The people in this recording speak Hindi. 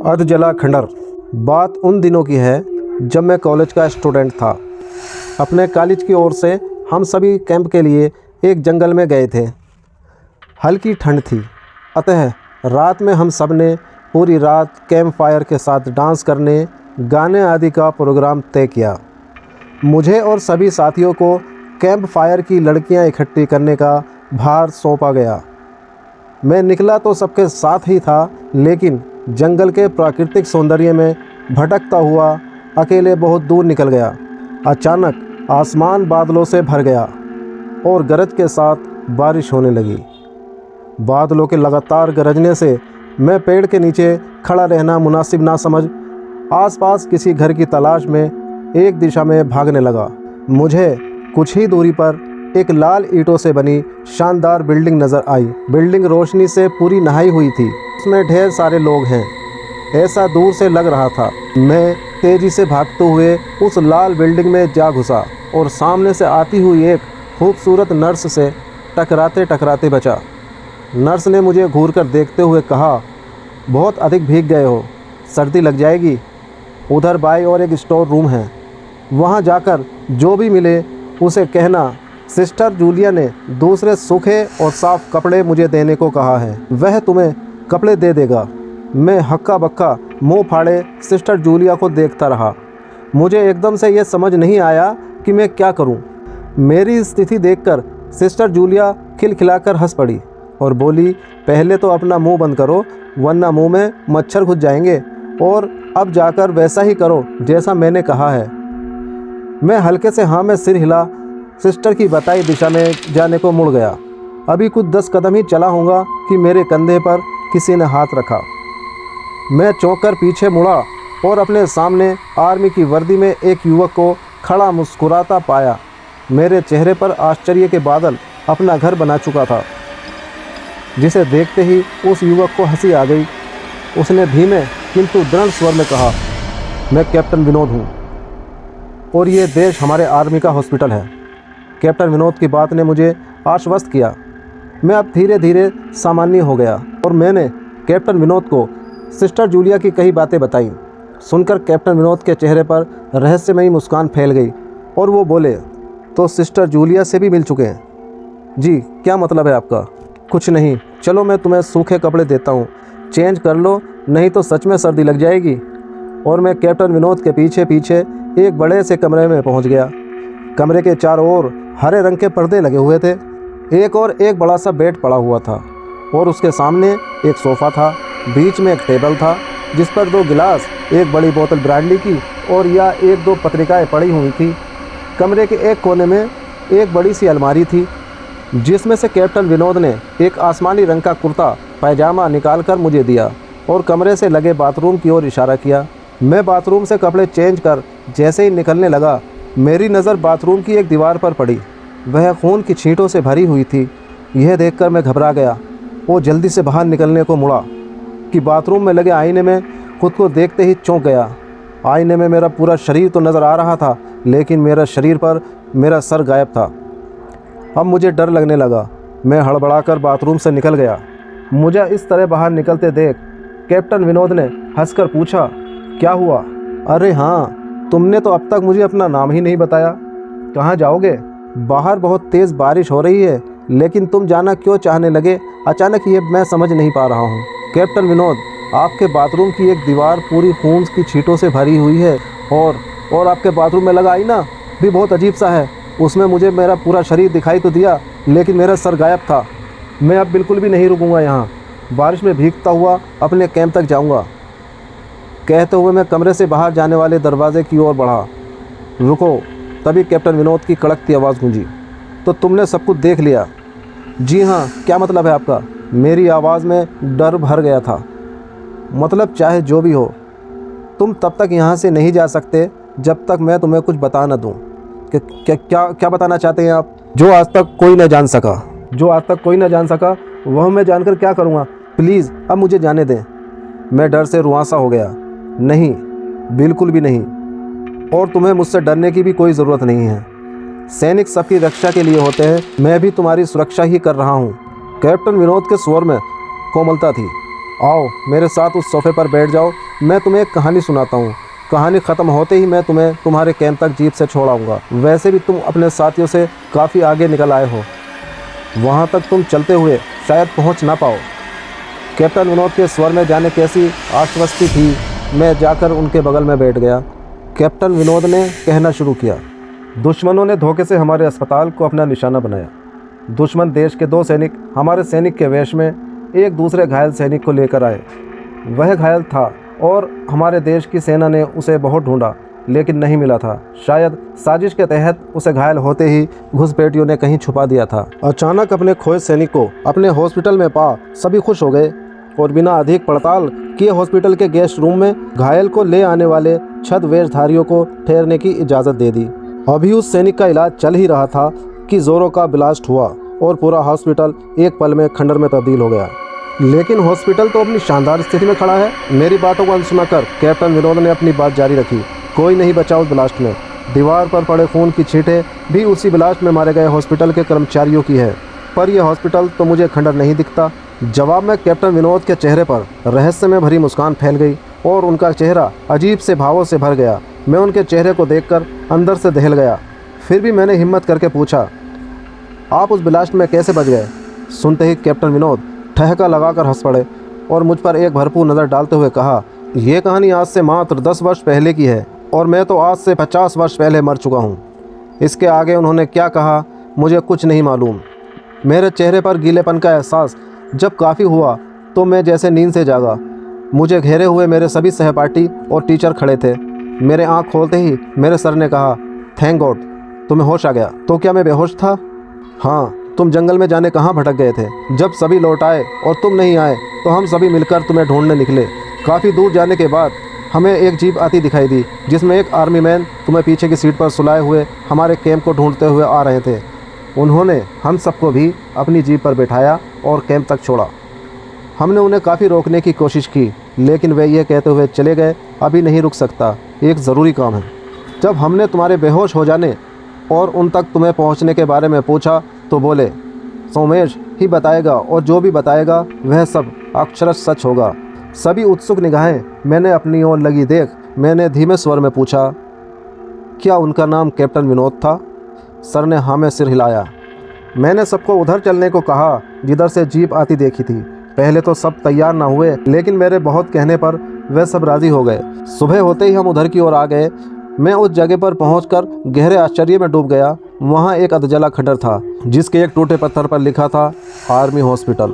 अध जला खंडर। बात उन दिनों की है जब मैं कॉलेज का स्टूडेंट था। अपने कॉलेज की ओर से हम सभी कैंप के लिए एक जंगल में गए थे। हल्की ठंड थी, अतः रात में हम सब ने पूरी रात कैंप फायर के साथ डांस करने, गाने आदि का प्रोग्राम तय किया। मुझे और सभी साथियों को कैंप फायर की लड़कियां इकट्ठी करने का भार सौंपा गया। मैं निकला तो सबके साथ ही था, लेकिन जंगल के प्राकृतिक सौंदर्य में भटकता हुआ अकेले बहुत दूर निकल गया। अचानक आसमान बादलों से भर गया और गरज के साथ बारिश होने लगी। बादलों के लगातार गरजने से मैं पेड़ के नीचे खड़ा रहना मुनासिब ना समझ आसपास किसी घर की तलाश में एक दिशा में भागने लगा। मुझे कुछ ही दूरी पर एक लाल ईंटों से बनी शानदार बिल्डिंग नज़र आई। बिल्डिंग रोशनी से पूरी नहाई हुई थी। उसमें ढेर सारे लोग हैं, ऐसा दूर से लग रहा था। मैं तेज़ी से भागते हुए उस लाल बिल्डिंग में जा घुसा और सामने से आती हुई एक खूबसूरत नर्स से टकराते टकराते बचा। नर्स ने मुझे घूरकर देखते हुए कहा, बहुत अधिक भीग गए हो, सर्दी लग जाएगी। उधर बाई और एक स्टोर रूम है, वहाँ जाकर जो भी मिले उसे कहना सिस्टर जूलिया ने दूसरे सूखे और साफ कपड़े मुझे देने को कहा है, वह तुम्हें कपड़े दे देगा। मैं हक्का बक्का मुंह फाड़े सिस्टर जूलिया को देखता रहा। मुझे एकदम से यह समझ नहीं आया कि मैं क्या करूं। मेरी स्थिति देखकर सिस्टर जूलिया खिलखिलाकर हंस पड़ी और बोली, पहले तो अपना मुंह बंद करो, वरना मुंह में मच्छर घुस जाएंगे, और अब जाकर वैसा ही करो जैसा मैंने कहा है। मैं हल्के से हाँ में सिर हिला सिस्टर की बताई दिशा में जाने को मुड़ गया। अभी कुछ 10 कदम ही चला होगा कि मेरे कंधे पर किसी ने हाथ रखा। मैं चौंक कर पीछे मुड़ा और अपने सामने आर्मी की वर्दी में एक युवक को खड़ा मुस्कुराता पाया। मेरे चेहरे पर आश्चर्य के बादल अपना घर बना चुका था, जिसे देखते ही उस युवक को हंसी आ गई। उसने धीमे किंतु दृढ़ स्वर में कहा, मैं कैप्टन विनोद हूँ और ये देश हमारे आर्मी का हॉस्पिटल है। कैप्टन विनोद की बात ने मुझे आश्वस्त किया। मैं अब धीरे धीरे सामान्य हो गया और मैंने कैप्टन विनोद को सिस्टर जूलिया की कई बातें बताई। सुनकर कैप्टन विनोद के चेहरे पर रहस्यमयी मुस्कान फैल गई और वो बोले, तो सिस्टर जूलिया से भी मिल चुके हैं? जी, क्या मतलब है आपका? कुछ नहीं, चलो मैं तुम्हें सूखे कपड़े देता हूँ, चेंज कर लो, नहीं तो सच में सर्दी लग जाएगी। और मैं कैप्टन विनोद के पीछे पीछे एक बड़े से कमरे में पहुँच गया। कमरे के चारों ओर हरे रंग के पर्दे लगे हुए थे। एक बड़ा सा बेड पड़ा हुआ था और उसके सामने एक सोफ़ा था। बीच में एक टेबल था जिस पर 2 गिलास, एक बड़ी बोतल ब्रांडी की और या 1-2 पत्रिकाएं पड़ी हुई थी। कमरे के एक कोने में एक बड़ी सी अलमारी थी, जिसमें से कैप्टन विनोद ने एक आसमानी रंग का कुर्ता पैजामा निकालकर मुझे दिया और कमरे से लगे बाथरूम की ओर इशारा किया। मैं बाथरूम से कपड़े चेंज कर जैसे ही निकलने लगा, मेरी नज़र बाथरूम की एक दीवार पर पड़ी। वह खून की छींटों से भरी हुई थी। यह देखकर मैं घबरा गया और जल्दी से बाहर निकलने को मुड़ा कि बाथरूम में लगे आईने में खुद को देखते ही चौंक गया। आईने में मेरा पूरा शरीर तो नज़र आ रहा था, लेकिन मेरा शरीर पर मेरा सर गायब था। अब मुझे डर लगने लगा। मैं हड़बड़ाकर बाथरूम से निकल गया। मुझे इस तरह बाहर निकलते देख कैप्टन विनोद ने हंसकर पूछा, क्या हुआ? अरे हाँ, तुमने तो अब तक मुझे अपना नाम ही नहीं बताया। कहाँ जाओगे? बाहर बहुत तेज़ बारिश हो रही है, लेकिन तुम जाना क्यों चाहने लगे अचानक, ये मैं समझ नहीं पा रहा हूँ। कैप्टन विनोद, आपके बाथरूम की एक दीवार पूरी खून की छींटों से भरी हुई है और आपके बाथरूम में लगा आईना भी बहुत अजीब सा है। उसमें मुझे मेरा पूरा शरीर दिखाई तो दिया, लेकिन मेरा सर गायब था। मैं अब बिल्कुल भी नहीं रुकूंगा यहाँ, बारिश में भीगता हुआ अपने कैंप तक जाऊँगा। कहते हुए मैं कमरे से बाहर जाने वाले दरवाजे की ओर बढ़ा। रुको! तभी कैप्टन विनोद की कड़कती आवाज़ गूंजी, तो तुमने सब कुछ देख लिया? जी हाँ, क्या मतलब है आपका? मेरी आवाज़ में डर भर गया था। मतलब चाहे जो भी हो, तुम तब तक यहाँ से नहीं जा सकते जब तक मैं तुम्हें कुछ बता न दूँ। क्या बताना चाहते हैं आप? जो आज तक कोई न जान सका, वह मैं जानकर क्या करूँगा? प्लीज़ अब मुझे जाने दें। मैं डर से रुआंसा हो गया। नहीं, बिल्कुल भी नहीं, और तुम्हें मुझसे डरने की भी कोई ज़रूरत नहीं है। सैनिक सबकी रक्षा के लिए होते हैं, मैं भी तुम्हारी सुरक्षा ही कर रहा हूँ। कैप्टन विनोद के स्वर में कोमलता थी। आओ मेरे साथ उस सोफे पर बैठ जाओ मैं तुम्हें एक कहानी सुनाता हूँ। कहानी ख़त्म होते ही मैं तुम्हें तुम्हारे कैंप तक जीप से छोड़ाऊँगा। वैसे भी तुम अपने साथियों से काफ़ी आगे निकल आए हो, वहाँ तक तुम चलते हुए शायद पहुँच ना पाओ। कैप्टन विनोद के स्वर में जाने कैसी आश्वस्ति थी। मैं जाकर उनके बगल में बैठ गया। कैप्टन विनोद ने कहना शुरू किया, दुश्मनों ने धोखे से हमारे अस्पताल को अपना निशाना बनाया। दुश्मन देश के 2 सैनिक हमारे सैनिक के वेश में एक दूसरे घायल सैनिक को लेकर आए। वह घायल था और हमारे देश की सेना ने उसे बहुत ढूंढा लेकिन नहीं मिला था। शायद साजिश के तहत उसे घायल होते ही घुसपैठियों ने कहीं छुपा दिया था। अचानक अपने खोए सैनिक को अपने हॉस्पिटल में पा सभी खुश हो गए और बिना अधिक पड़ताल किए हॉस्पिटल के गेस्ट रूम में घायल को ले आने वाले छद्मवेशधारियों को ठहरने की इजाज़त दे दी। अभी उस सैनिक का इलाज चल ही रहा था कि जोरों का ब्लास्ट हुआ और पूरा हॉस्पिटल एक पल में खंडर में तब्दील हो गया। लेकिन हॉस्पिटल तो अपनी शानदार स्थिति में खड़ा है। मेरी बातों को अनसुना कर कैप्टन विनोद ने अपनी बात जारी रखी। कोई नहीं बचा उस ब्लास्ट में। दीवार पर पड़े खून की छींटें भी उसी ब्लास्ट में मारे गए हॉस्पिटल के कर्मचारियों की है। पर यह हॉस्पिटल तो मुझे खंडर नहीं दिखता। जवाब में कैप्टन विनोद के चेहरे पर रहस्य में भरी मुस्कान फैल गई और उनका चेहरा अजीब से भावों से भर गया। मैं उनके चेहरे को देखकर अंदर से दहल गया। फिर भी मैंने हिम्मत करके पूछा, आप उस ब्लास्ट में कैसे बच गए? सुनते ही कैप्टन विनोद ठहका लगाकर हंस पड़े और मुझ पर एक भरपूर नज़र डालते हुए कहा, यह कहानी आज से मात्र 10 वर्ष पहले की है और मैं तो आज से 50 वर्ष पहले मर चुका हूँ। इसके आगे उन्होंने क्या कहा मुझे कुछ नहीं मालूम। मेरे चेहरे पर गीलेपन का एहसास जब काफ़ी हुआ तो मैं जैसे नींद से जागा। मुझे घेरे हुए मेरे सभी सहपाठी और टीचर खड़े थे। मेरे आँख खोलते ही मेरे सर ने कहा, थैंक गॉड तुम्हें होश आ गया। तो क्या मैं बेहोश था? हाँ, तुम जंगल में जाने कहाँ भटक गए थे। जब सभी लौट आए और तुम नहीं आए तो हम सभी मिलकर तुम्हें ढूंढने निकले। काफ़ी दूर जाने के बाद हमें एक जीप आती दिखाई दी जिसमें एक आर्मी मैन तुम्हें पीछे की सीट पर सुलाए हुए हमारे कैंप को ढूंढते हुए आ रहे थे। उन्होंने हम सबको भी अपनी जीप पर बैठाया और कैंप तक छोड़ा। हमने उन्हें काफ़ी रोकने की कोशिश की लेकिन वे ये कहते हुए चले गए, अभी नहीं रुक सकता, एक ज़रूरी काम है। जब हमने तुम्हारे बेहोश हो जाने और उन तक तुम्हें पहुंचने के बारे में पूछा तो बोले, सोमेश ही बताएगा और जो भी बताएगा वह सब अक्षरश सच होगा। सभी उत्सुक निगाहें मैंने अपनी ओर लगी देख मैंने धीमे स्वर में पूछा, क्या उनका नाम कैप्टन विनोद था? सर ने हाँ में सिर हिलाया। मैंने सबको उधर चलने को कहा जिधर से जीप आती देखी थी। पहले तो सब तैयार ना हुए लेकिन मेरे बहुत कहने पर वे सब राज़ी हो गए। सुबह होते ही हम उधर की ओर आ गए। मैं उस जगह पर पहुंचकर गहरे आश्चर्य में डूब गया। वहां एक अधजला खंडर था जिसके एक टूटे पत्थर पर लिखा था आर्मी हॉस्पिटल।